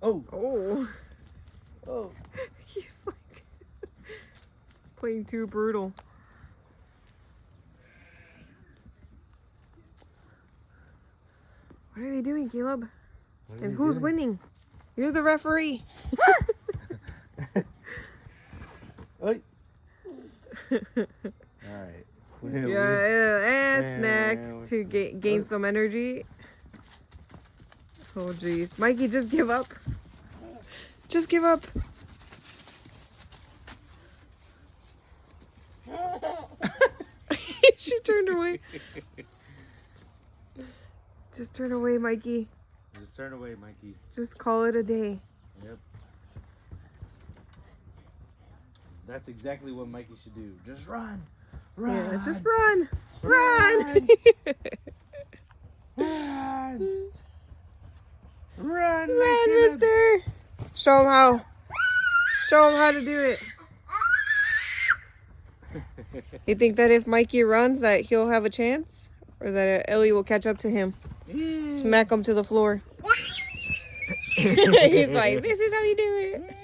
Oh. Oh. Oh. He's like playing too brutal. What are they doing, Caleb? And who's winning? You're the referee. Oi. Alright. Yeah, and snack to gain some energy. Oh, jeez. Mikey, just give up. Just give up. She turned away. Just turn away, Mikey. Just turn away, Mikey. Just call it a day. Yep. That's exactly what Mikey should do. Just run. Run. Yeah, just run. Run. Run. Run. Run, mister. Show him how. Show him how to do it. You think that if Mikey runs that he'll have a chance? Or that Ellie will catch up to him? Smack him to the floor. He's like, this is how you do it.